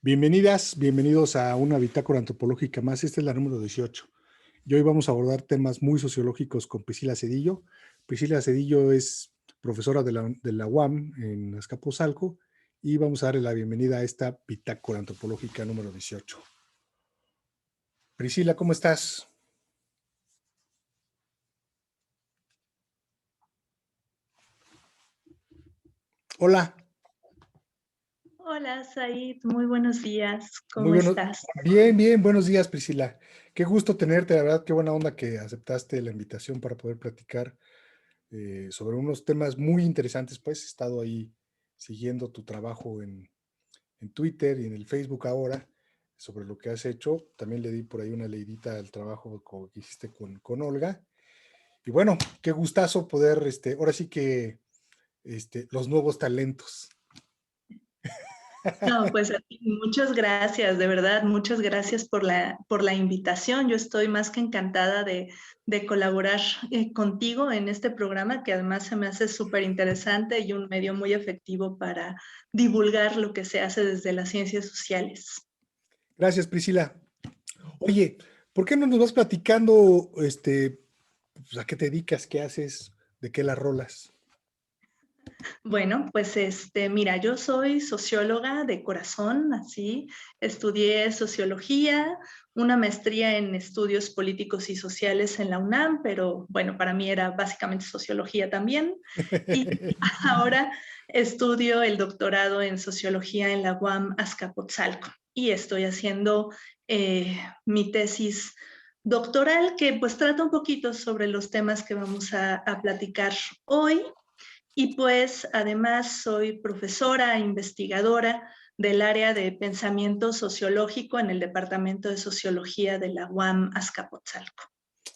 Bienvenidas, bienvenidos a una bitácora antropológica más. Esta es la número 18. Y hoy vamos a abordar temas muy sociológicos con Priscila Cedillo. Priscila Cedillo es profesora de la UAM en Azcapotzalco y vamos a darle la bienvenida a esta bitácora antropológica número 18. Priscila, ¿cómo estás? Hola. Hola, Said, muy buenos días. Muy ¿Cómo bueno. estás? Bien, bien, buenos días, Priscila. Qué gusto tenerte, la verdad, qué buena onda que aceptaste la invitación para poder platicar sobre unos temas muy interesantes. Pues he estado ahí siguiendo tu trabajo en Twitter y en el Facebook ahora sobre lo que has hecho. También le di por ahí una leidita al trabajo que hiciste con Olga. Y bueno, qué gustazo poder, ahora sí que los nuevos talentos. No, pues a ti, muchas gracias, de verdad, muchas gracias por la invitación. Yo estoy más que encantada de colaborar contigo en este programa, que además se me hace súper interesante y un medio muy efectivo para divulgar lo que se hace desde las ciencias sociales. Gracias, Priscila. Oye, ¿por qué no nos vas platicando, pues, a qué te dedicas, qué haces, de qué las rolas? Bueno, pues mira, yo soy socióloga de corazón, así, estudié sociología, una maestría en estudios políticos y sociales en la UNAM, pero bueno, para mí era básicamente sociología también. Y ahora estudio el doctorado en sociología en la UAM Azcapotzalco y estoy haciendo mi tesis doctoral que pues trata un poquito sobre los temas que vamos a platicar hoy. Y pues además soy profesora e investigadora del área de pensamiento sociológico en el Departamento de Sociología de la UAM Azcapotzalco.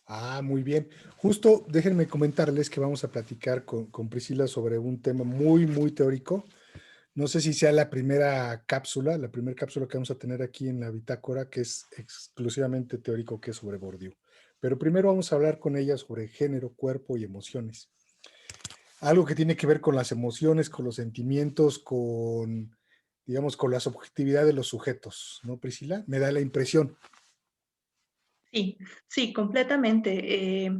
Ah, muy bien. Justo déjenme comentarles que vamos a platicar con Priscila sobre un tema muy, muy teórico. No sé si sea la primera cápsula que vamos a tener aquí en la bitácora, que es exclusivamente teórico, que es sobre Bourdieu. Pero primero vamos a hablar con ella sobre género, cuerpo y emociones. Algo que tiene que ver con las emociones, con los sentimientos, digamos, con la subjetividad de los sujetos, ¿no, Priscila? Me da la impresión. Sí, sí, completamente.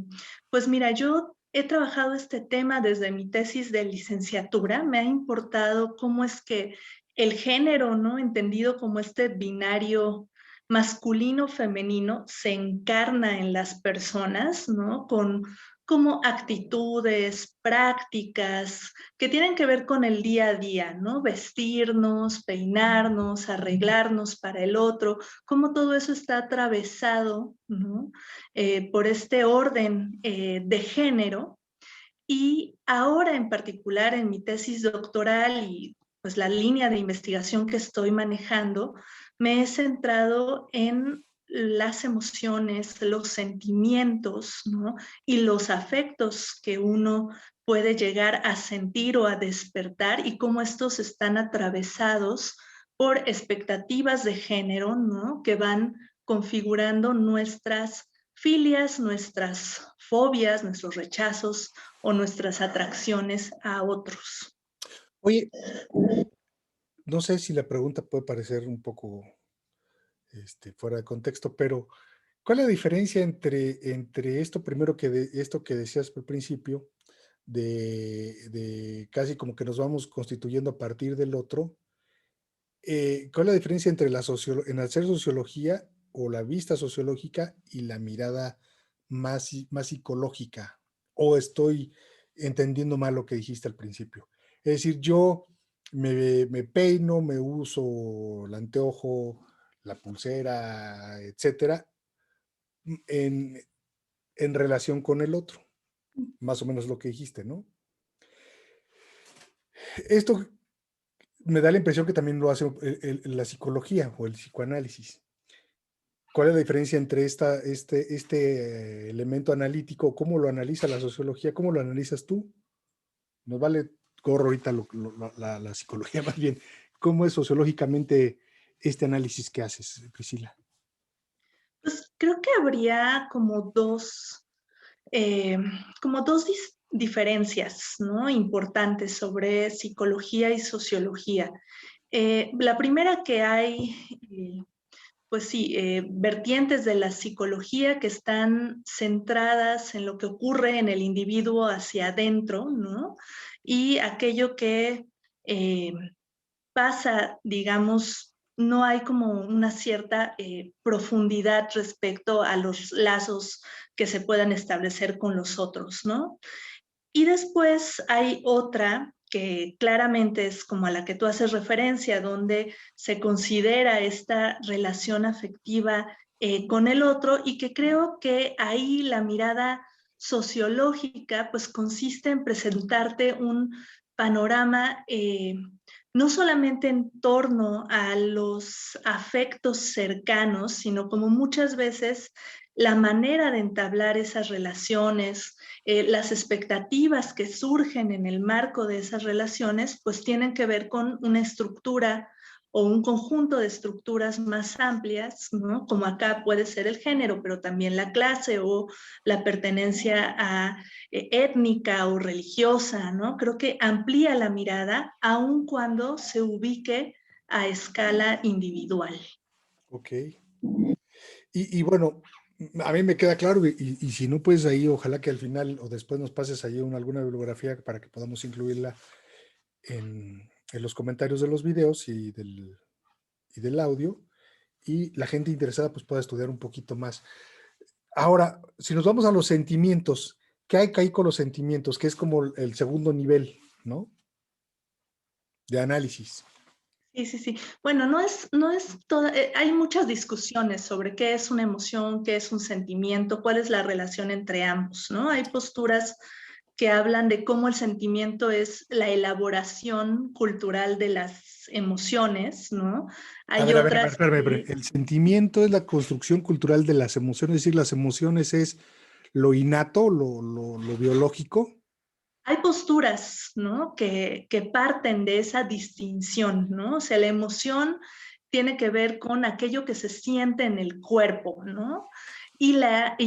Pues mira, yo he trabajado este tema desde mi tesis de licenciatura. Me ha importado cómo es que el género, ¿no? Entendido como este binario masculino-femenino, se encarna en las personas, ¿no? Con como actitudes, prácticas que tienen que ver con el día a día, ¿no? Vestirnos, peinarnos, arreglarnos para el otro, cómo todo eso está atravesado, ¿no? Por este orden de género. Y ahora en particular en mi tesis doctoral y pues la línea de investigación que estoy manejando, me he centrado en las emociones, los sentimientos, ¿no? Y los afectos que uno puede llegar a sentir o a despertar y cómo estos están atravesados por expectativas de género, ¿no? Que van configurando nuestras filias, nuestras fobias, nuestros rechazos o nuestras atracciones a otros. Oye, no sé si la pregunta puede parecer un poco fuera de contexto, pero ¿cuál es la diferencia entre esto primero esto que decías al principio, de casi como que nos vamos constituyendo a partir del otro? ¿Cuál es la diferencia entre en hacer sociología o la vista sociológica y la mirada más psicológica? ¿O estoy entendiendo mal lo que dijiste al principio? Es decir, yo me peino, me uso el anteojo, la pulsera, etcétera, en, en relación con el otro. Más o menos lo que dijiste, ¿no? Esto me da la impresión que también lo hace la psicología o el psicoanálisis. ¿Cuál es la diferencia entre este elemento analítico? ¿Cómo lo analiza la sociología? ¿Cómo lo analizas tú? Nos vale gorro ahorita la psicología más bien. ¿Cómo es sociológicamente este análisis que haces, Priscila? Pues creo que habría eh, como dos diferencias, ¿no? Importantes sobre psicología y sociología. La primera que hay, pues sí, vertientes de la psicología que están centradas en lo que ocurre en el individuo hacia adentro, ¿no? Y aquello que eh, pasa, digamos, no hay como una cierta profundidad respecto a los lazos que se puedan establecer con los otros, ¿no? Y después hay otra que claramente es como a la que tú haces referencia, donde se considera esta relación afectiva con el otro y que creo que ahí la mirada sociológica pues consiste en presentarte un panorama no solamente en torno a los afectos cercanos, sino como muchas veces la manera de entablar esas relaciones, las expectativas que surgen en el marco de esas relaciones, pues tienen que ver con una estructura o un conjunto de estructuras más amplias, ¿no? Como acá puede ser el género, pero también la clase o la pertenencia a, étnica o religiosa, ¿no? Creo que amplía la mirada aun cuando se ubique a escala individual. Ok. Y bueno, a mí me queda claro, y si no, pues ahí ojalá que al final o después nos pases ahí alguna bibliografía para que podamos incluirla en los comentarios de los videos y del audio, y la gente interesada pues pueda estudiar un poquito más. Ahora, si nos vamos a los sentimientos, ¿qué hay que hay con los sentimientos? Que es como el segundo nivel, ¿no? De análisis. Sí, sí, sí. Bueno, no es toda, hay muchas discusiones sobre qué es una emoción, qué es un sentimiento, cuál es la relación entre ambos, ¿no? Hay posturas que hablan de cómo el sentimiento es la elaboración cultural de las emociones, ¿no? Hay A ver, otras espérame. que El sentimiento es la construcción cultural de las emociones, es decir, las emociones es lo innato, lo biológico. hay posturas, ¿no? Que parten de esa distinción, ¿no? O sea, la emoción tiene que ver con aquello que se siente en el cuerpo, ¿no? Y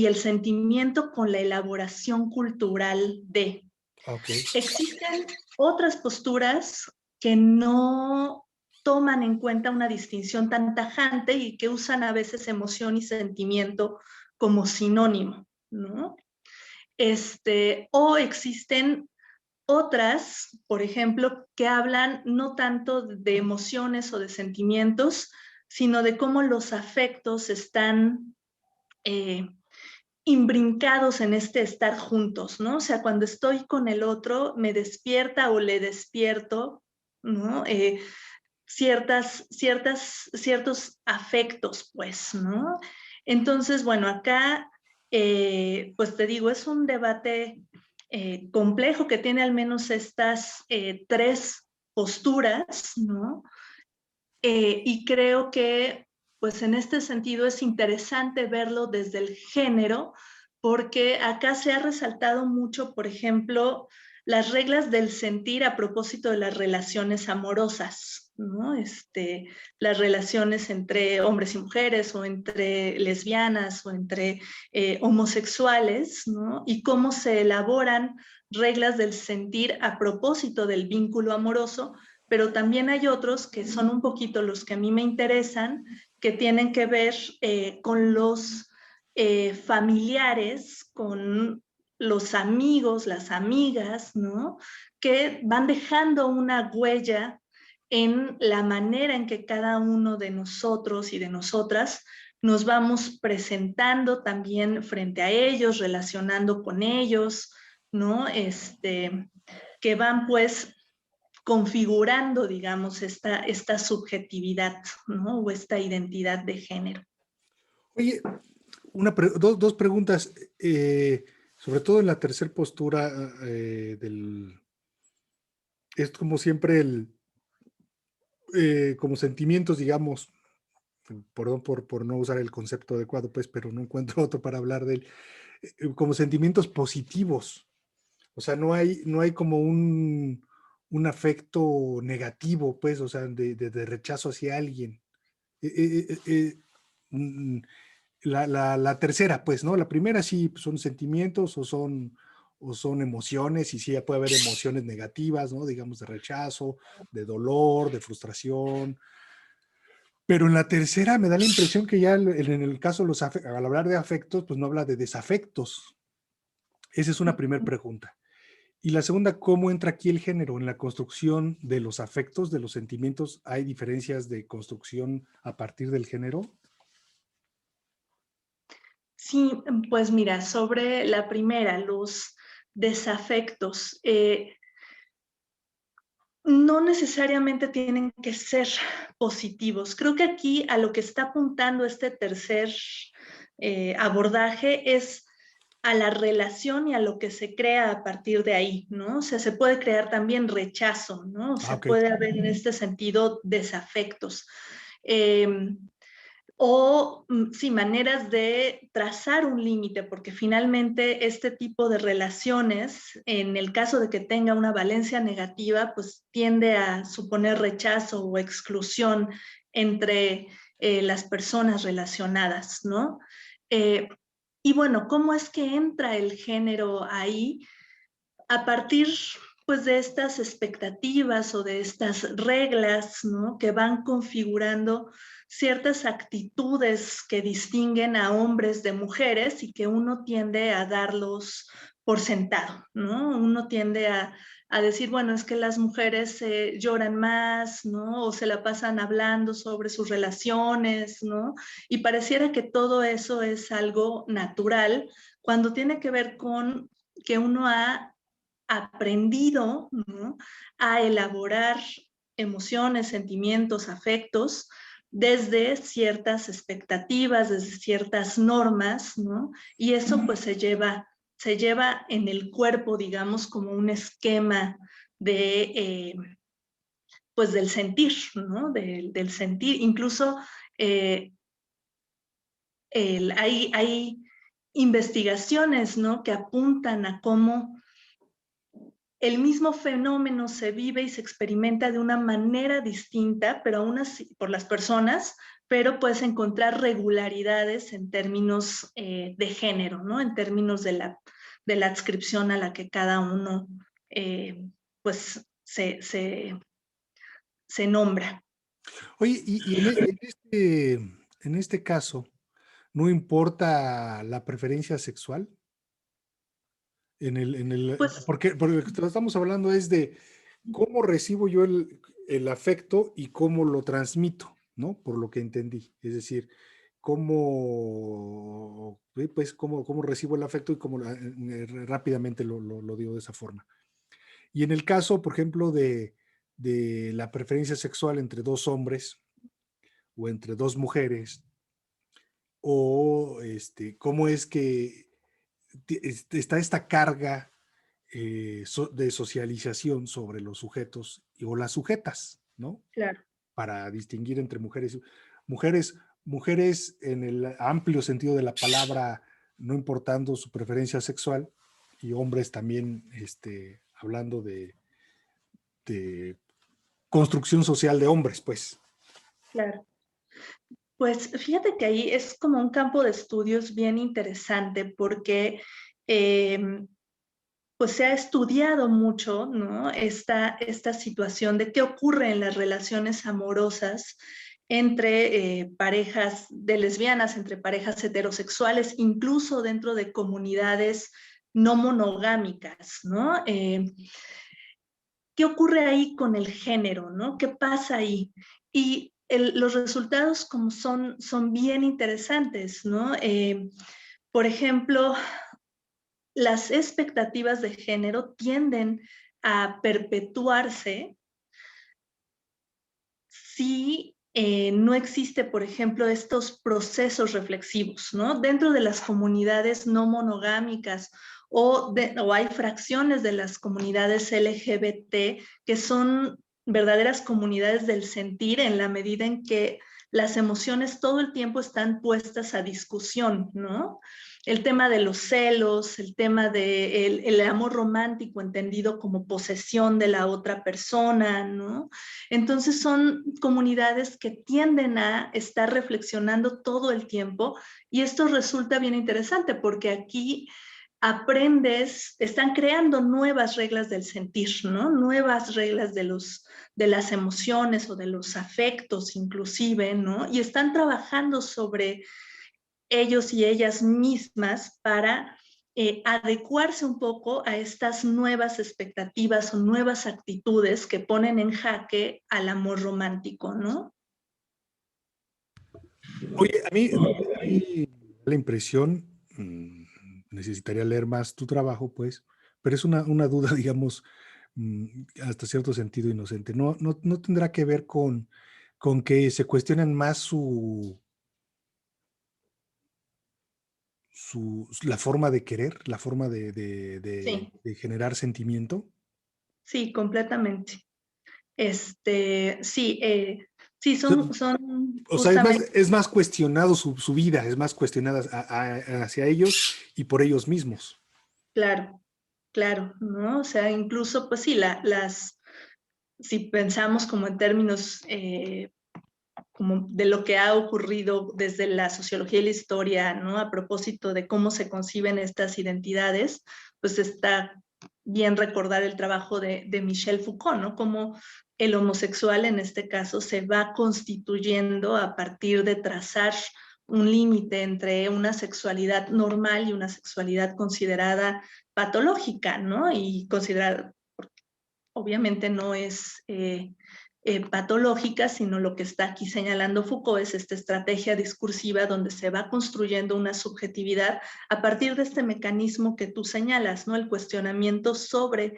el sentimiento con la elaboración cultural de. Ok. Existen otras posturas que no toman en cuenta una distinción tan tajante y que usan a veces emoción y sentimiento como sinónimo, ¿no? O existen otras, por ejemplo, que hablan no tanto de emociones o de sentimientos, sino de cómo los afectos están eh, imbrincados en este estar juntos, ¿no? O sea, cuando estoy con el otro, me despierta o le despierto, ¿no? Ciertos afectos, pues, ¿no? Entonces, bueno, acá, pues te digo, es un debate complejo que tiene al menos estas tres posturas, ¿no? Y creo que, pues en este sentido es interesante verlo desde el género, porque acá se ha resaltado mucho, por ejemplo, las reglas del sentir a propósito de las relaciones amorosas, ¿no? Las relaciones entre hombres y mujeres o entre lesbianas o entre homosexuales, ¿no? Y cómo se elaboran reglas del sentir a propósito del vínculo amoroso, pero también hay otros que son un poquito los que a mí me interesan, que tienen que ver con los familiares, con los amigos, las amigas, ¿no? Que van dejando una huella en la manera en que cada uno de nosotros y de nosotras nos vamos presentando también frente a ellos, relacionando con ellos, ¿no? Que van pues configurando, digamos, esta subjetividad, ¿no? O esta identidad de género. Oye, dos preguntas, sobre todo en la tercera postura es como siempre como sentimientos, digamos, perdón por no usar el concepto adecuado, pues, pero no encuentro otro para hablar de él, como sentimientos positivos. O sea, no hay como un afecto negativo, pues, o sea, de rechazo hacia alguien. Eh, eh, eh, eh, mm, la tercera, pues, ¿no? La primera sí pues, son sentimientos o son o son emociones, y sí puede haber emociones negativas, ¿no? Digamos de rechazo, de dolor, de frustración. Pero en la tercera me da la impresión que ya en el caso de al hablar de afectos, pues no habla de desafectos. Esa es una primera pregunta. Y la segunda, ¿cómo entra aquí el género en la construcción de los afectos, de los sentimientos? ¿Hay diferencias de construcción a partir del género? Sí, pues mira, sobre la primera, los desafectos, no necesariamente tienen que ser positivos. Creo que aquí a lo que está apuntando este tercer abordaje es a la relación y a lo que se crea a partir de ahí, ¿no? O sea, se puede crear también rechazo, ¿no? O Ah, sea, ok. puede haber en este sentido desafectos. Eh, o sí, maneras de trazar un límite, porque finalmente este tipo de relaciones, en el caso de que tenga una valencia negativa, pues tiende a suponer rechazo o exclusión entre las personas relacionadas, ¿no? Eh, y bueno, ¿cómo es que entra el género ahí? A partir pues de estas expectativas o de estas reglas, ¿no? Que van configurando ciertas actitudes que distinguen a hombres de mujeres y que uno tiende a darlos por sentado, ¿no? Uno tiende a decir, bueno, es que las mujeres lloran más, ¿no? O se la pasan hablando sobre sus relaciones, ¿no? Y pareciera que todo eso es algo natural cuando tiene que ver con que uno ha aprendido, ¿no? A elaborar emociones, sentimientos, afectos desde ciertas expectativas, desde ciertas normas, ¿no? Y eso pues se lleva en el cuerpo, digamos, como un esquema de, pues del sentir, ¿no? Del sentir. Incluso eh, hay investigaciones, ¿no? Que apuntan a cómo el mismo fenómeno se vive y se experimenta de una manera distinta, pero aún así por las personas, pero puedes encontrar regularidades en términos de género, ¿no? En términos de la adscripción a la que cada uno pues se nombra. Oye, en este caso, ¿no importa la preferencia sexual? Pues Porque lo que estamos hablando es de cómo recibo yo el afecto y cómo lo transmito, ¿no? Por lo que entendí. Es decir, cómo recibo el afecto y rápidamente lo digo de esa forma. Y en el caso, por ejemplo, de la preferencia sexual entre dos hombres o entre dos mujeres, o cómo es que está esta carga de socialización sobre los sujetos o las sujetas, ¿no? claro. Para distinguir entre mujeres, mujeres en el amplio sentido de la palabra, no importando su preferencia sexual, y hombres también, hablando de construcción social de hombres, pues. Claro. Pues fíjate que ahí es como un campo de estudios bien interesante porque pues se ha estudiado mucho, ¿no? Esta situación de qué ocurre en las relaciones amorosas entre parejas de lesbianas, entre parejas heterosexuales, incluso dentro de comunidades no monogámicas, ¿no? ¿Qué ocurre ahí con el género, ¿no? ¿Qué pasa ahí? Y los resultados como son bien interesantes, ¿no? Por ejemplo, las expectativas de género tienden a perpetuarse si no existe, por ejemplo, estos procesos reflexivos, ¿no? Dentro de las comunidades no monogámicas o hay fracciones de las comunidades LGBT que son verdaderas comunidades del sentir en la medida en que las emociones todo el tiempo están puestas a discusión, ¿no? El tema de los celos, el tema del el amor romántico entendido como posesión de la otra persona, ¿no? Entonces son comunidades que tienden a estar reflexionando todo el tiempo y esto resulta bien interesante porque aquí aprendes, están creando nuevas reglas del sentir, ¿no? Nuevas reglas de las emociones o de los afectos inclusive, ¿no? Y están trabajando sobre ellos y ellas mismas para adecuarse un poco a estas nuevas expectativas o nuevas actitudes que ponen en jaque al amor romántico, ¿no? Oye, a mí la impresión, necesitaría leer más tu trabajo, pues, pero es una duda, digamos, hasta cierto sentido inocente. No tendrá que ver con que se cuestionan más la forma de querer, la forma Sí, de generar sentimiento. sí, completamente. Sí, sí, O sea, son o sea, justamente, es más cuestionado su vida, es más cuestionada hacia ellos y por ellos mismos. claro, claro, ¿no? O sea, incluso, pues sí, si pensamos como en términos como de lo que ha ocurrido desde la sociología y la historia, ¿no? A propósito de cómo se conciben estas identidades, pues está bien recordar el trabajo de Michel Foucault, ¿no? Cómo el homosexual en este caso se va constituyendo a partir de trazar un límite entre una sexualidad normal y una sexualidad considerada patológica, ¿no? Y considerada, obviamente no es patológica, sino lo que está aquí señalando Foucault es esta estrategia discursiva donde se va construyendo una subjetividad a partir de este mecanismo que tú señalas, ¿no? El cuestionamiento sobre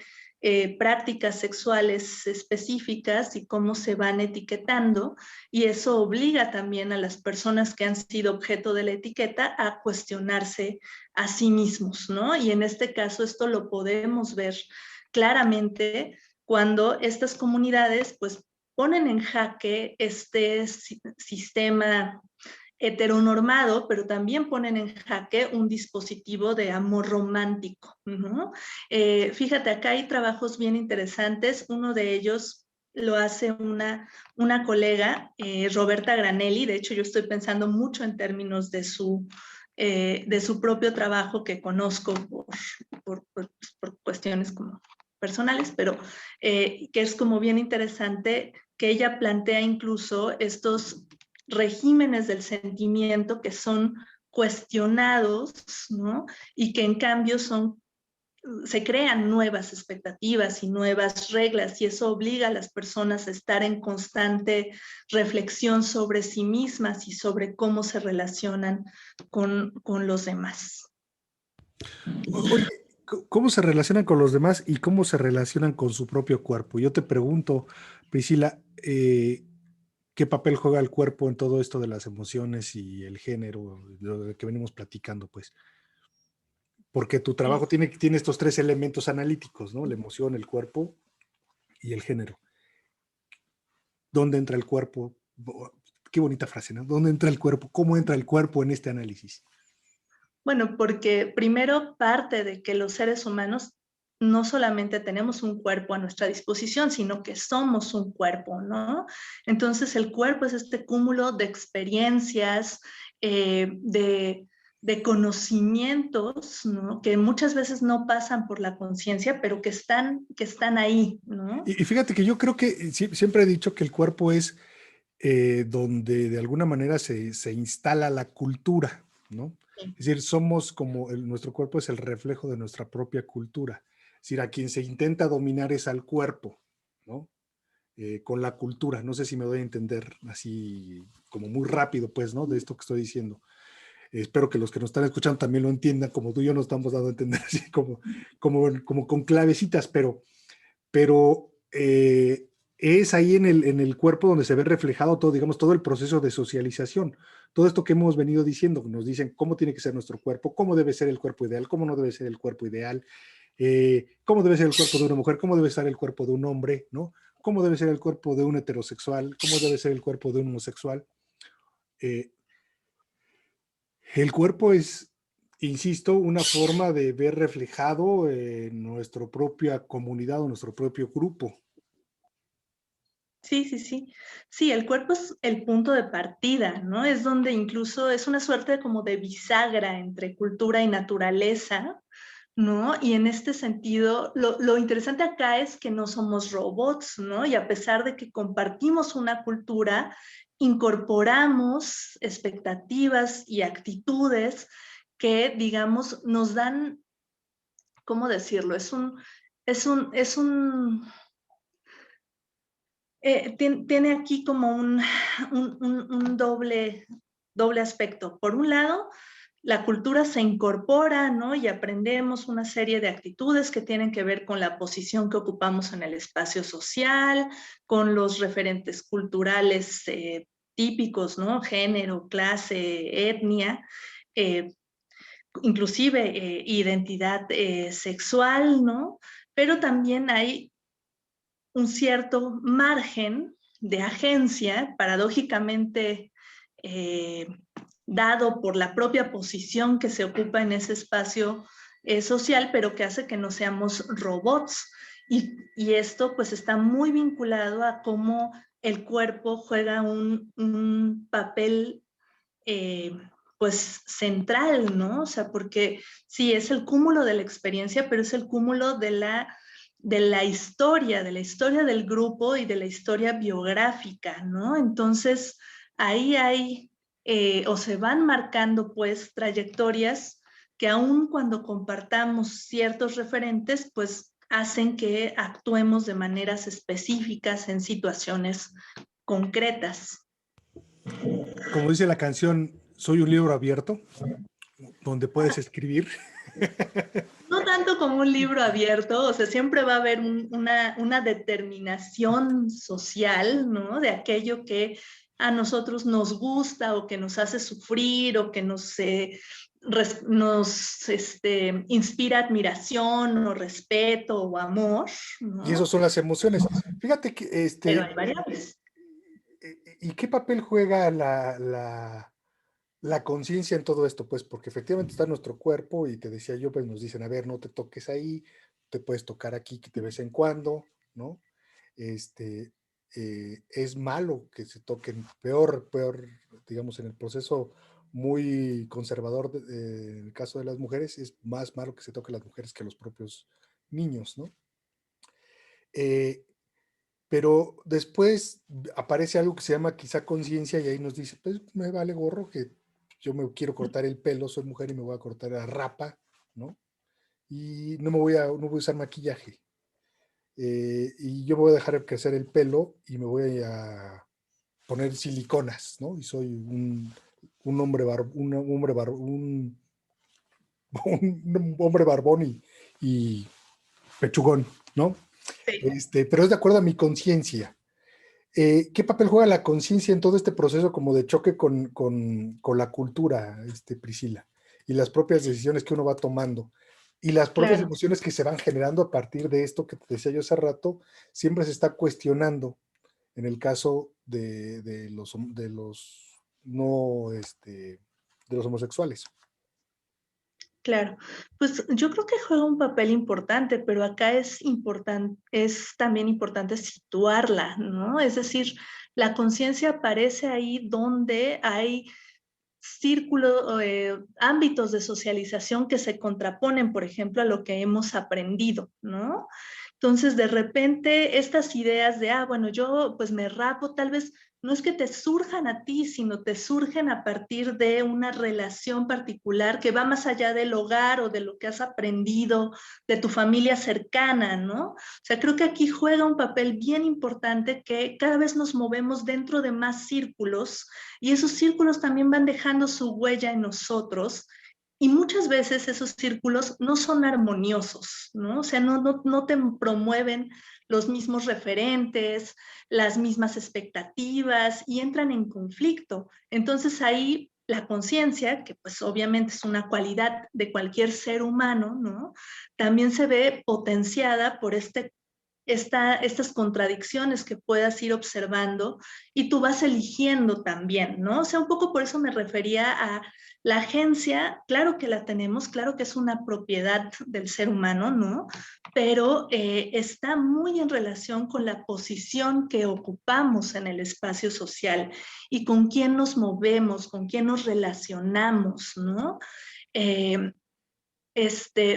prácticas sexuales específicas y cómo se van etiquetando, y eso obliga también a las personas que han sido objeto de la etiqueta a cuestionarse a sí mismos, ¿no? Y en este caso esto lo podemos ver claramente cuando estas comunidades pues ponen en jaque este sistema heteronormado, pero también ponen en jaque un dispositivo de amor romántico, ¿no? Fíjate, acá hay trabajos bien interesantes, uno de ellos lo hace una colega, Roberta Granelli, de hecho yo estoy pensando mucho en términos de su propio trabajo que conozco por cuestiones como personales, pero que es como bien interesante que ella plantea incluso estos regímenes del sentimiento que son cuestionados, ¿no? Y que en cambio se crean nuevas expectativas y nuevas reglas y eso obliga a las personas a estar en constante reflexión sobre sí mismas y sobre cómo se relacionan con los demás. Oye, ¿cómo se relacionan con los demás y cómo se relacionan con su propio cuerpo? Yo te pregunto, Priscila, ¿qué papel juega el cuerpo en todo esto de las emociones y el género, lo que venimos platicando, pues? Porque tu trabajo tiene estos tres elementos analíticos, ¿no? La emoción, el cuerpo y el género. ¿Dónde entra el cuerpo? Qué bonita frase, ¿no? ¿Dónde entra el cuerpo? ¿Cómo entra el cuerpo en este análisis? Bueno, porque primero parte de que los seres humanos no solamente tenemos un cuerpo a nuestra disposición, sino que somos un cuerpo, ¿no? Entonces el cuerpo es este cúmulo de experiencias, de conocimientos, ¿no? Que muchas veces no pasan por la conciencia, pero que están ahí, ¿no? Y fíjate que yo creo que siempre he dicho que el cuerpo es donde de alguna manera se instala la cultura, ¿no? Sí. Es decir, somos como, nuestro cuerpo es el reflejo de nuestra propia cultura. Es decir, a quien se intenta dominar es al cuerpo, ¿no? Con la cultura. No sé si me doy a entender así como muy rápido, pues, ¿no? De esto que estoy diciendo. Espero que los que nos están escuchando también lo entiendan, como tú y yo nos estamos dando a entender, así como con clavecitas, pero es ahí en el cuerpo donde se ve reflejado todo, digamos, todo el proceso de socialización. Todo esto que hemos venido diciendo, nos dicen cómo tiene que ser nuestro cuerpo, cómo debe ser el cuerpo ideal, cómo no debe ser el cuerpo ideal, cómo debe ser el cuerpo de una mujer, cómo debe ser el cuerpo de un hombre, ¿no? Cómo debe ser el cuerpo de un heterosexual, cómo debe ser el cuerpo de un homosexual. Eh, el cuerpo es, insisto, una forma de ver reflejado nuestra propia comunidad o nuestro propio grupo. Sí, sí, sí. Sí, el cuerpo es el punto de partida, ¿no? Es donde incluso es una suerte como de bisagra entre cultura y naturaleza, ¿no? Y en este sentido, lo interesante acá es que no somos robots, ¿no? Y a pesar de que compartimos una cultura, incorporamos expectativas y actitudes que, digamos, nos dan, ¿cómo decirlo? Tiene aquí como un doble aspecto. Por un lado, la cultura se incorpora, ¿no? Y aprendemos una serie de actitudes que tienen que ver con la posición que ocupamos en el espacio social, con los referentes culturales típicos, ¿no? Género, clase, etnia, eh, inclusive identidad sexual, ¿no? Pero también hay un cierto margen de agencia, paradójicamente eh, dado por la propia posición que se ocupa en ese espacio social, pero que hace que no seamos robots. Y esto pues está muy vinculado a cómo el cuerpo juega un papel eh, pues central, ¿no? O sea, porque sí, es el cúmulo de la experiencia, pero es el cúmulo de la historia del grupo y de la historia biográfica, ¿no? Entonces, ahí hay, o se van marcando pues trayectorias que aun cuando compartamos ciertos referentes, pues hacen que actuemos de maneras específicas en situaciones concretas. Como dice la canción, soy un libro abierto donde puedes escribir. No tanto como un libro abierto, o sea, siempre va a haber una determinación social, ¿no? De aquello que a nosotros nos gusta o que nos hace sufrir o que nos inspira admiración o respeto o amor, Y esas ¿no? son las emociones. Fíjate que, Pero hay variables. ¿y qué papel juega la conciencia en todo esto? Pues porque efectivamente está nuestro cuerpo y te decía yo, pues nos dicen, a ver, no te toques ahí, te puedes tocar aquí de vez en cuando, ¿no? Este, es malo que se toquen, peor, digamos, en el proceso muy conservador, en el caso de las mujeres, es más malo que se toquen las mujeres que los propios niños, ¿no? Eh, pero después aparece algo que se llama quizá conciencia y ahí nos dice, pues me vale gorro que yo me quiero cortar el pelo, soy mujer y me voy a cortar la rapa, ¿no? Y no voy a usar maquillaje. Y yo me voy a dejar crecer el pelo y me voy a poner siliconas, ¿no? Y soy un hombre un hombre barbón y pechugón, ¿no? Sí. Pero es de acuerdo a mi conciencia. ¿Qué papel juega la conciencia en todo este proceso como de choque con la cultura, Priscila? Y las propias decisiones que uno va tomando. Y las propias Claro. emociones que se van generando a partir de esto que te decía yo hace rato, siempre se está cuestionando en el caso de los no, de los homosexuales. Claro, pues yo creo que juega un papel importante, pero acá es también importante situarla, ¿no? Es decir, la conciencia aparece ahí donde hay círculos, ámbitos de socialización que se contraponen, por ejemplo, a lo que hemos aprendido, ¿no? Entonces, de repente, estas ideas de, bueno, yo pues me rapo, tal vez no es que te surjan a ti, sino te surgen a partir de una relación particular que va más allá del hogar o de lo que has aprendido de tu familia cercana, ¿no? O sea, creo que aquí juega un papel bien importante que cada vez nos movemos dentro de más círculos y esos círculos también van dejando su huella en nosotros y muchas veces esos círculos no son armoniosos, ¿no? O sea, no te promueven los mismos referentes, las mismas expectativas y entran en conflicto. Entonces ahí la conciencia, que pues obviamente es una cualidad de cualquier ser humano, ¿no? También se ve potenciada por estas contradicciones que puedas ir observando y tú vas eligiendo también, ¿no? O sea, un poco por eso me refería a la agencia, claro que la tenemos, claro que es una propiedad del ser humano, ¿no? Pero está muy en relación con la posición que ocupamos en el espacio social y con quién nos movemos, con quién nos relacionamos, ¿no? Eh,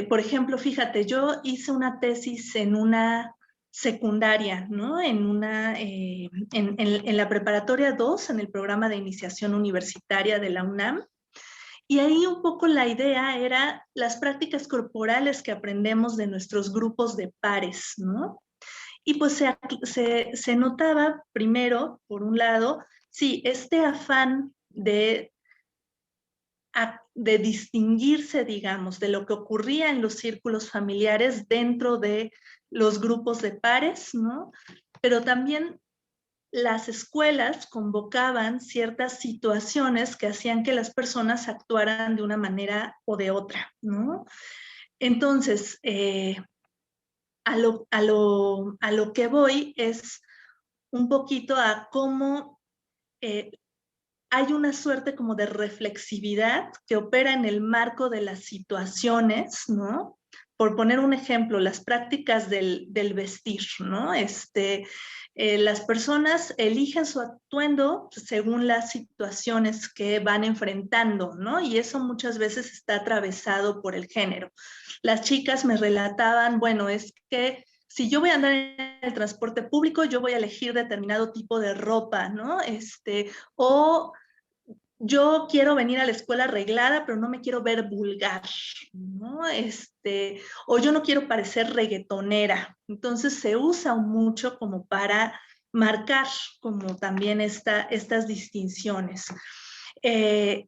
Por ejemplo, fíjate, yo hice una tesis en una secundaria, ¿no? En la preparatoria 2, en el programa de iniciación universitaria de la UNAM. Y ahí un poco la idea era las prácticas corporales que aprendemos de nuestros grupos de pares, ¿no? Y pues se notaba primero, por un lado, sí, este afán de distinguirse, digamos, de lo que ocurría en los círculos familiares dentro de los grupos de pares, ¿no? Pero también las escuelas convocaban ciertas situaciones que hacían que las personas actuaran de una manera o de otra, ¿no? Entonces, a lo que voy es un poquito a cómo eh, hay una suerte como de reflexividad que opera en el marco de las situaciones, ¿no? Por poner un ejemplo, las prácticas del vestir, ¿no? Las personas eligen su atuendo según las situaciones que van enfrentando, ¿no? Y eso muchas veces está atravesado por el género. Las chicas me relataban, bueno, es que si yo voy a andar en el transporte público, yo voy a elegir determinado tipo de ropa, ¿no? O yo quiero venir a la escuela arreglada, pero no me quiero ver vulgar, ¿no? O yo no quiero parecer reggaetonera. Entonces se usa mucho como para marcar como también estas distinciones. Eh,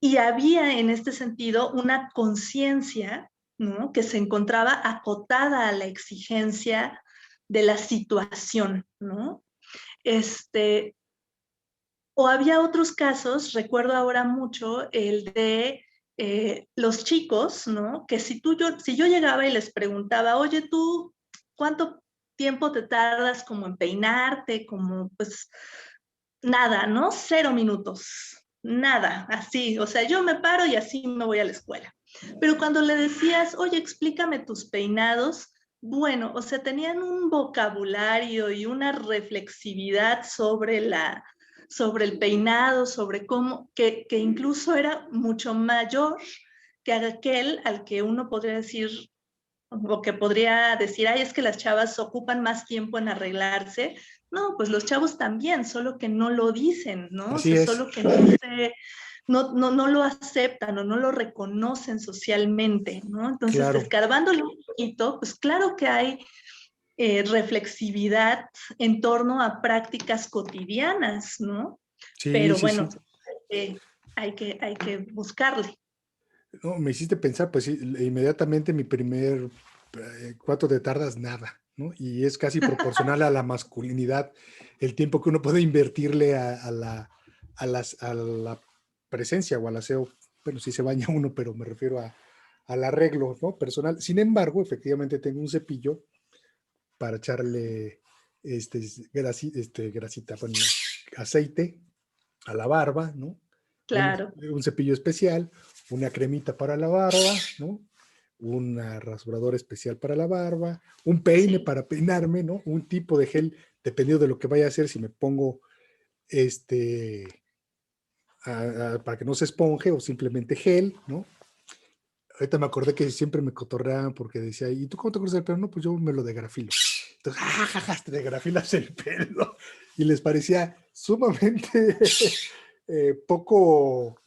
y había en este sentido una conciencia, ¿no? Que se encontraba acotada a la exigencia de la situación, ¿no? Este, o había otros casos, recuerdo ahora mucho el de los chicos, ¿no? Que si yo llegaba y les preguntaba, oye, tú, ¿cuánto tiempo te tardas como en peinarte? Como, pues, nada, ¿no? 0 minutos, nada, así. O sea, yo me paro y así me voy a la escuela. Pero cuando le decías, oye, explícame tus peinados, bueno, o sea, tenían un vocabulario y una reflexividad sobre el peinado, sobre cómo, que incluso era mucho mayor que aquel al que uno podría decir, o que podría decir, ay, es que las chavas ocupan más tiempo en arreglarse. No, pues los chavos también, solo que no lo dicen, ¿no? O Así sea, es, solo que no lo aceptan o no lo reconocen socialmente, ¿no? Entonces, claro. escarbándole un poquito, pues claro que hay reflexividad en torno a prácticas cotidianas, ¿no? Sí, Pero sí, bueno, sí. hay que buscarle. No, me hiciste pensar, pues sí, inmediatamente mi primer cuánto te tardas, nada, ¿no? Y es casi proporcional a la masculinidad, el tiempo que uno puede invertirle a la presencia o al aseo. Bueno, sí se baña uno, pero me refiero al arreglo, ¿no? Personal. Sin embargo, efectivamente tengo un cepillo para echarle grasita, bueno, aceite a la barba, ¿no? Claro, Un cepillo especial, una cremita para la barba, ¿no? Una rasuradora especial para la barba, un peine sí. para peinarme, ¿no? Un tipo de gel, dependiendo de lo que vaya a hacer, si me pongo para que no se esponje o simplemente gel, ¿no? Ahorita me acordé que siempre me cotorreaban porque decía, ¿y tú cómo te cortas el pelo? No, pues yo me lo degrafilo. Entonces, te degrafilas el pelo. Y les parecía sumamente poco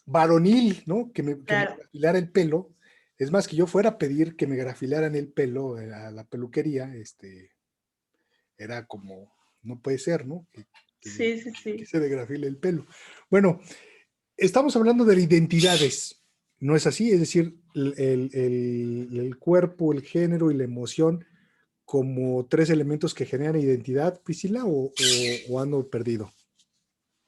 varonil, ¿no? Que me Claro. grafilara el pelo. Es más, que yo fuera a pedir que me grafilaran el pelo a la peluquería, era como, no puede ser, ¿no? Sí, sí, Que sí. se degrafile el pelo. Bueno, estamos hablando de identidades, ¿no es así? Es decir, el cuerpo, el género y la emoción como tres elementos que generan identidad, Priscila, o ando perdido.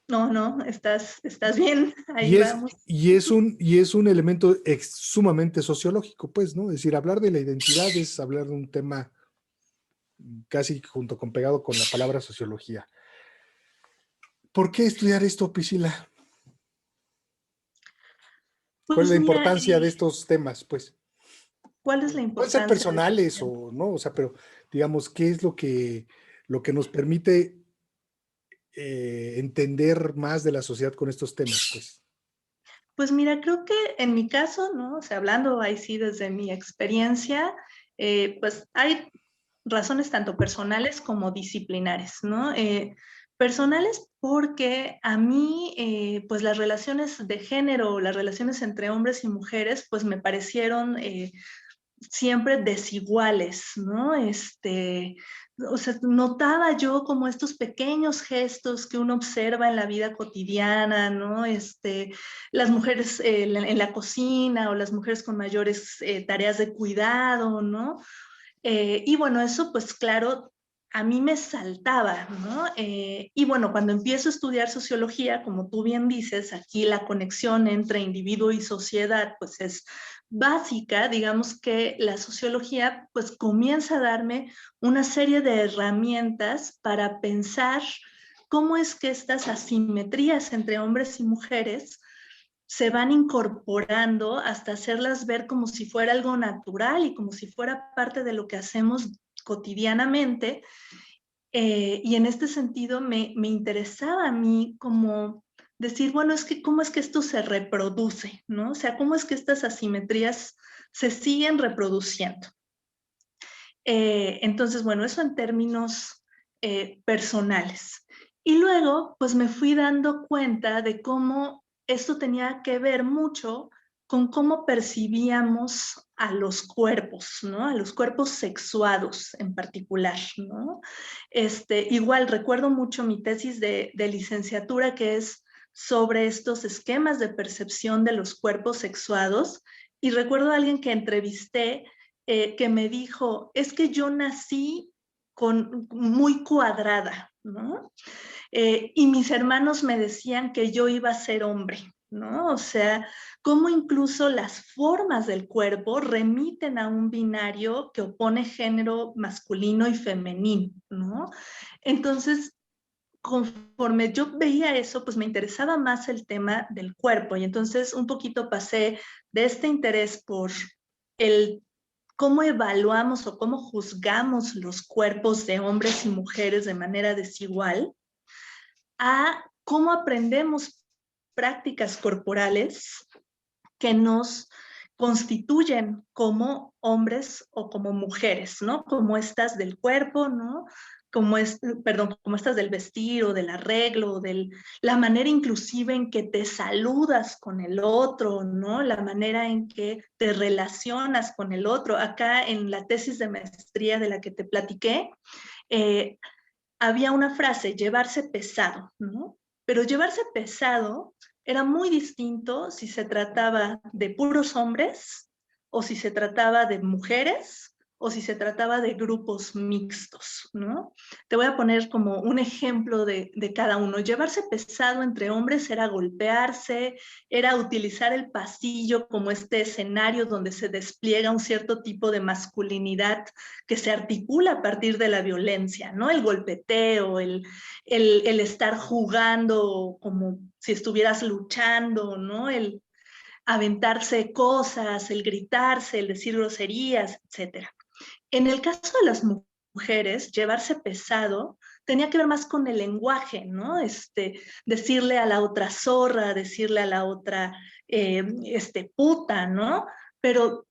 No, no, estás bien, ahí vamos. Y es un elemento sumamente sociológico, pues, ¿no? Es decir, hablar de la identidad es hablar de un tema casi junto con pegado con la palabra sociología. ¿Por qué estudiar esto, Priscila? ¿Cuál es Pues la mira, importancia de estos temas, pues? ¿cuál es la Pueden ser importancia de estos personales temas? o no, o sea, pero digamos, ¿qué es lo que nos permite entender más de la sociedad con estos temas, pues? Pues mira, creo que en mi caso, ¿no? O sea, hablando ahí sí desde mi experiencia, pues hay razones tanto personales como disciplinares, ¿no? Personales porque a mí, pues las relaciones de género, las relaciones entre hombres y mujeres, pues me parecieron siempre desiguales, ¿no? O sea, notaba yo como estos pequeños gestos que uno observa en la vida cotidiana, ¿no? Las mujeres en la cocina o las mujeres con mayores tareas de cuidado, ¿no? Y bueno, eso pues claro, a mí me saltaba, ¿no? Y bueno, cuando empiezo a estudiar sociología, como tú bien dices, aquí la conexión entre individuo y sociedad pues es básica, digamos que la sociología pues comienza a darme una serie de herramientas para pensar cómo es que estas asimetrías entre hombres y mujeres se van incorporando hasta hacerlas ver como si fuera algo natural y como si fuera parte de lo que hacemos cotidianamente. Y en este sentido me interesaba a mí como decir, bueno, es que cómo es que esto se reproduce, ¿no? O sea, cómo es que estas asimetrías se siguen reproduciendo. Entonces, bueno, eso en términos personales. Y luego, pues me fui dando cuenta de cómo esto tenía que ver mucho con cómo percibíamos a los cuerpos, ¿no? A los cuerpos sexuados en particular, ¿no? Igual recuerdo mucho mi tesis de licenciatura que es sobre estos esquemas de percepción de los cuerpos sexuados y recuerdo a alguien que entrevisté que me dijo, es que yo nací muy cuadrada, ¿no? Y mis hermanos me decían que yo iba a ser hombre, ¿no? O sea, cómo incluso las formas del cuerpo remiten a un binario que opone género masculino y femenino, ¿no? Entonces, conforme yo veía eso, pues me interesaba más el tema del cuerpo y entonces un poquito pasé de este interés por el cómo evaluamos o cómo juzgamos los cuerpos de hombres y mujeres de manera desigual a cómo aprendemos prácticas corporales que nos constituyen como hombres o como mujeres, ¿no? Como estas del cuerpo, ¿no? Perdón, como estas del vestir o del arreglo, la manera inclusive en que te saludas con el otro, ¿no? La manera en que te relacionas con el otro. Acá en la tesis de maestría de la que te platiqué, eh, había una frase, llevarse pesado, ¿no? Pero llevarse pesado era muy distinto si se trataba de puros hombres o si se trataba de mujeres o si se trataba de grupos mixtos, ¿no? Te voy a poner como un ejemplo de cada uno. Llevarse pesado entre hombres era golpearse, era utilizar el pasillo como este escenario donde se despliega un cierto tipo de masculinidad que se articula a partir de la violencia, ¿no? El golpeteo, el estar jugando como si estuvieras luchando, ¿no? El aventarse cosas, el gritarse, el decir groserías, etcétera. En el caso de las mujeres, llevarse pesado tenía que ver más con el lenguaje, ¿no? Decirle a la otra zorra, decirle a la otra puta, ¿no? Pero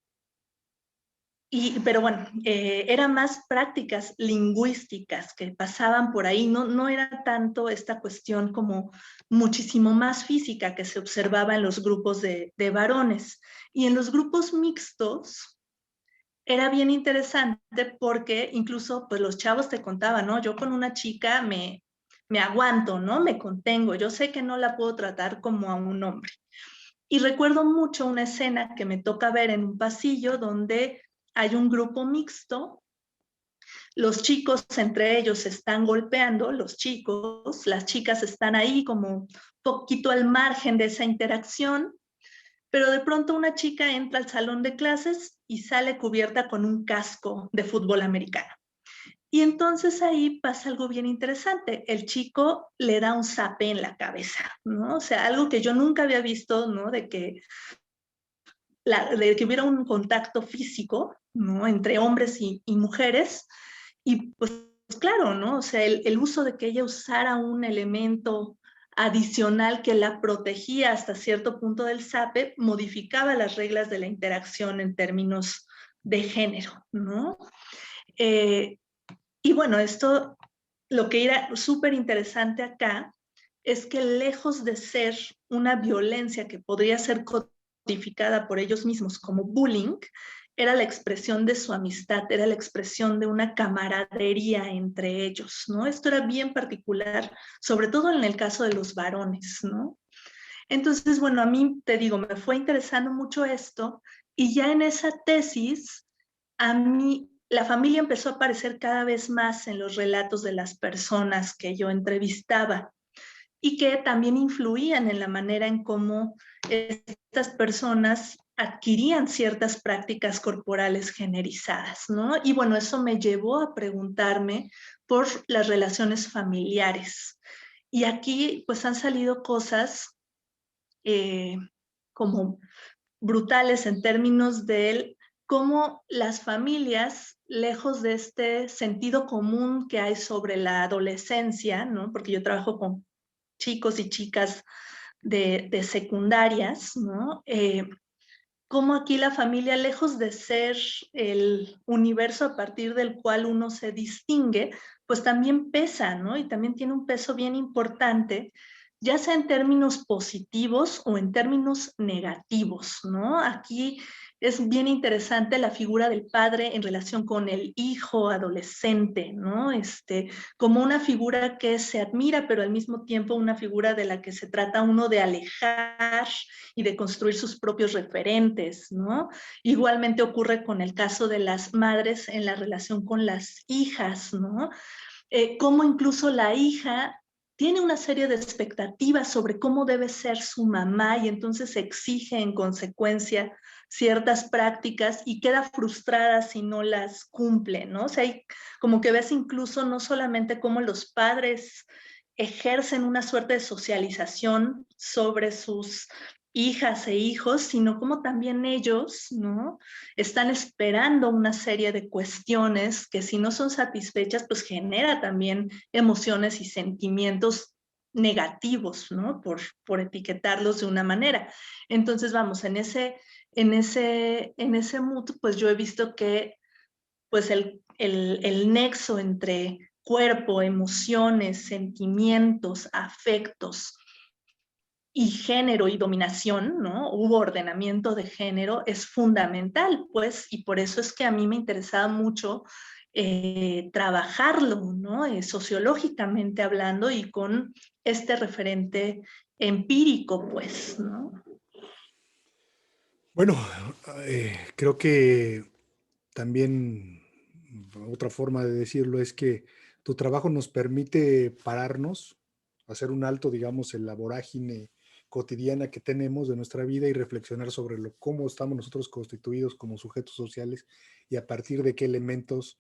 pero bueno, eran más prácticas lingüísticas que pasaban por ahí, no era tanto esta cuestión como muchísimo más física que se observaba en los grupos de varones. Y en los grupos mixtos era bien interesante porque incluso pues los chavos te contaban, ¿no? Yo con una chica me aguanto, ¿no? Me contengo, yo sé que no la puedo tratar como a un hombre. Y recuerdo mucho una escena que me toca ver en un pasillo donde hay un grupo mixto, los chicos entre ellos se están golpeando, los chicos, las chicas están ahí como un poquito al margen de esa interacción, pero de pronto una chica entra al salón de clases y sale cubierta con un casco de fútbol americano. Y entonces ahí pasa algo bien interesante. El chico le da un zape en la cabeza, ¿no? O sea, algo que yo nunca había visto, ¿no? De que hubiera un contacto físico, ¿no? Entre hombres y mujeres. Y pues claro, ¿no? O sea, el uso de que ella usara un elemento adicional que la protegía hasta cierto punto del SAPE, modificaba las reglas de la interacción en términos de género, ¿no? Y bueno, esto, lo que era súper interesante acá, es que lejos de ser una violencia que podría ser codificada por ellos mismos como bullying, era la expresión de su amistad, era la expresión de una camaradería entre ellos, ¿no? Esto era bien particular, sobre todo en el caso de los varones, ¿no? Entonces, bueno, a mí, te digo, me fue interesando mucho esto, y ya en esa tesis, a mí la familia empezó a aparecer cada vez más en los relatos de las personas que yo entrevistaba, y que también influían en la manera en cómo estas personas adquirían ciertas prácticas corporales generizadas, ¿no? Y bueno, eso me llevó a preguntarme por las relaciones familiares. Y aquí pues han salido cosas eh, como brutales en términos de cómo las familias, lejos de este sentido común que hay sobre la adolescencia, ¿no? Porque yo trabajo con chicos y chicas de secundarias, ¿no? Cómo aquí la familia, lejos de ser el universo a partir del cual uno se distingue, pues también pesa, ¿no? Y también tiene un peso bien importante, ya sea en términos positivos o en términos negativos, ¿no? Aquí es bien interesante la figura del padre en relación con el hijo adolescente, ¿no? Como una figura que se admira, pero al mismo tiempo una figura de la que se trata uno de alejar y de construir sus propios referentes, ¿no? Igualmente ocurre con el caso de las madres en la relación con las hijas, ¿no? Cómo incluso la hija tiene una serie de expectativas sobre cómo debe ser su mamá y entonces exige en consecuencia ciertas prácticas y queda frustrada si no las cumple, ¿no? O sea, hay, como que ves incluso no solamente cómo los padres ejercen una suerte de socialización sobre sus hijas e hijos, sino como también ellos, ¿no? Están esperando una serie de cuestiones que si no son satisfechas, pues genera también emociones y sentimientos negativos, ¿no? Por etiquetarlos de una manera. Entonces, vamos, en ese mood, pues yo he visto que pues el nexo entre cuerpo, emociones, sentimientos, afectos, y género y dominación, ¿no? Hubo ordenamiento de género, es fundamental, pues, y por eso es que a mí me interesaba mucho trabajarlo, ¿no? Sociológicamente hablando y con este referente empírico, pues, ¿no? Bueno, creo que también otra forma de decirlo es que tu trabajo nos permite pararnos, hacer un alto, digamos, en la vorágine cotidiana que tenemos de nuestra vida y reflexionar sobre cómo estamos nosotros constituidos como sujetos sociales y a partir de qué elementos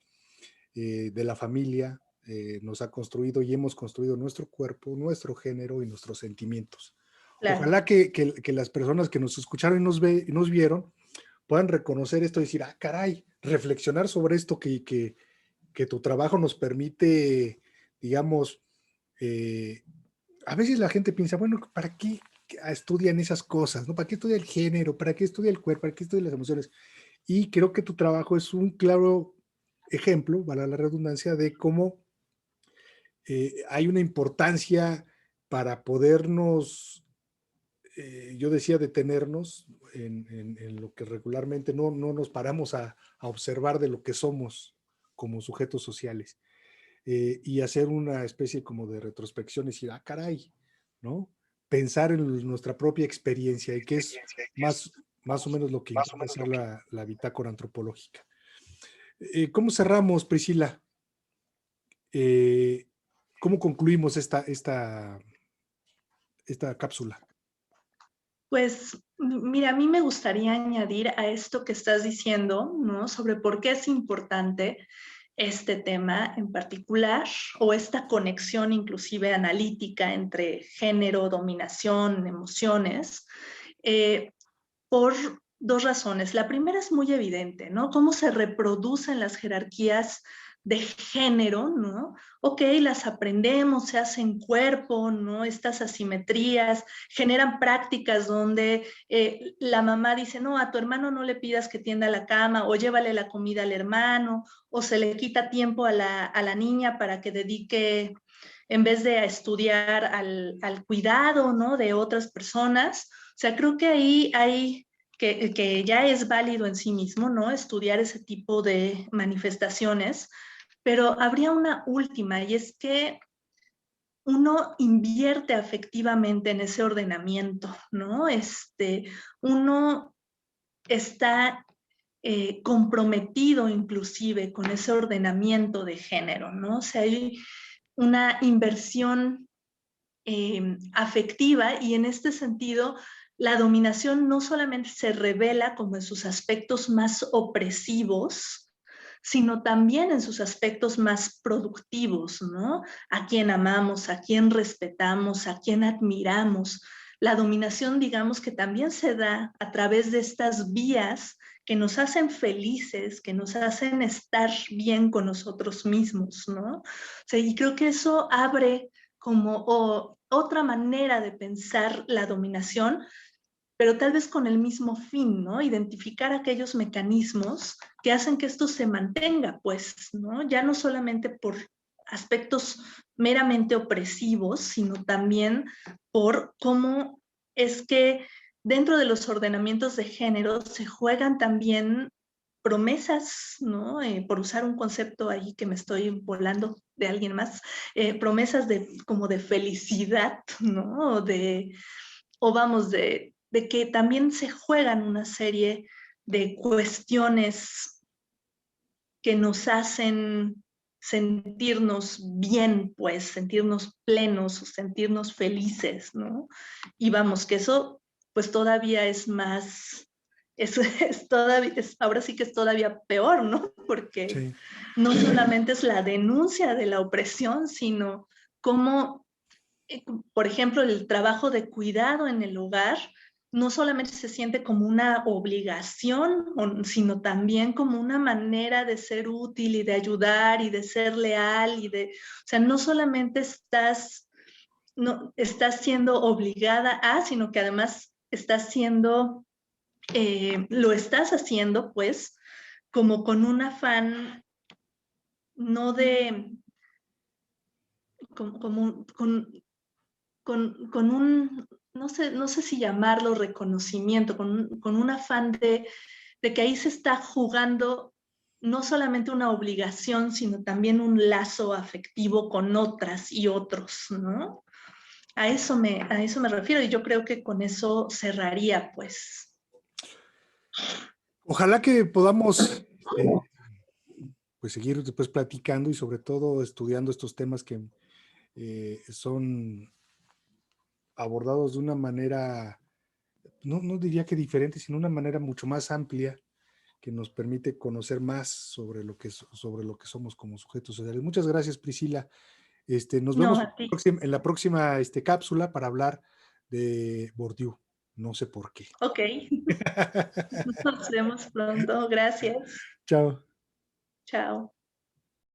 de la familia nos ha construido y hemos construido nuestro cuerpo, nuestro género y nuestros sentimientos. Claro. Ojalá que las personas que nos escucharon y nos vieron puedan reconocer esto y decir, ah, caray, reflexionar sobre esto que tu trabajo nos permite, digamos, eh, a veces la gente piensa, bueno, ¿para qué estudian esas cosas? ¿No? ¿Para qué estudia el género? ¿Para qué estudia el cuerpo? ¿Para qué estudia las emociones? Y creo que tu trabajo es un claro ejemplo, para la redundancia, de cómo hay una importancia para podernos, yo decía, detenernos en lo que regularmente no nos paramos a observar de lo que somos como sujetos sociales y hacer una especie como de retrospección y decir, ah, caray, ¿no? Pensar en nuestra propia experiencia y que es más o menos lo que intenta hacer la bitácora antropológica. ¿Cómo cerramos, Priscila? Eh, ¿Cómo concluimos esta cápsula? Pues mira, a mí me gustaría añadir a esto que estás diciendo, ¿no? Sobre por qué es importante este tema en particular o esta conexión inclusive analítica entre género, dominación, emociones, eh, por dos razones. La primera es muy evidente, ¿no? Cómo se reproducen las jerarquías de género, ¿no? Ok, las aprendemos, se hacen cuerpo, ¿no? Estas asimetrías generan prácticas donde la mamá dice, no, a tu hermano no le pidas que tienda la cama, o llévale la comida al hermano, o se le quita tiempo a la niña para que dedique, en vez de a estudiar, al cuidado, ¿no? De otras personas. O sea, creo que ahí hay que ya es válido en sí mismo, ¿no? Estudiar ese tipo de manifestaciones, pero habría una última, y es que uno invierte afectivamente en ese ordenamiento, ¿no? Uno está comprometido inclusive con ese ordenamiento de género, ¿no? O sea, hay una inversión afectiva, y en este sentido la dominación no solamente se revela como en sus aspectos más opresivos, sino también en sus aspectos más productivos, ¿no? A quien amamos, a quien respetamos, a quien admiramos. La dominación, digamos que también se da a través de estas vías que nos hacen felices, que nos hacen estar bien con nosotros mismos, ¿no? O sea, y creo que eso abre como otra manera de pensar la dominación, pero tal vez con el mismo fin, ¿no? Identificar aquellos mecanismos que hacen que esto se mantenga, pues, ¿no? Ya no solamente por aspectos meramente opresivos, sino también por cómo es que dentro de los ordenamientos de género se juegan también promesas, ¿no? Por usar un concepto ahí que me estoy volando de alguien más, promesas de como de felicidad, ¿no? O vamos, de que también se juegan una serie de cuestiones que nos hacen sentirnos bien, pues, sentirnos plenos, sentirnos felices, ¿no? Y vamos, que eso, pues, todavía es más, todavía, ahora sí que es todavía peor, ¿no? Porque Sí. no solamente es la denuncia de la opresión, sino cómo, por ejemplo, el trabajo de cuidado en el hogar no solamente se siente como una obligación, sino también como una manera de ser útil y de ayudar y de ser leal o sea, no solamente no, estás siendo obligada a, sino que además lo estás haciendo, pues, como con un afán, no de, como, con un, no sé si llamarlo reconocimiento, con un afán de que ahí se está jugando no solamente una obligación, sino también un lazo afectivo con otras y otros, ¿no? A eso me refiero, y yo creo que con eso cerraría, pues. Ojalá que podamos pues seguir después platicando y sobre todo estudiando estos temas que son abordados de una manera, no diría que diferente, sino una manera mucho más amplia que nos permite conocer más sobre lo que somos como sujetos sociales. Muchas gracias, Priscila. Nos No, vemos a ti. en la próxima cápsula para hablar de Bourdieu. No sé por qué. Ok, nos vemos pronto, gracias. Chao. Chao.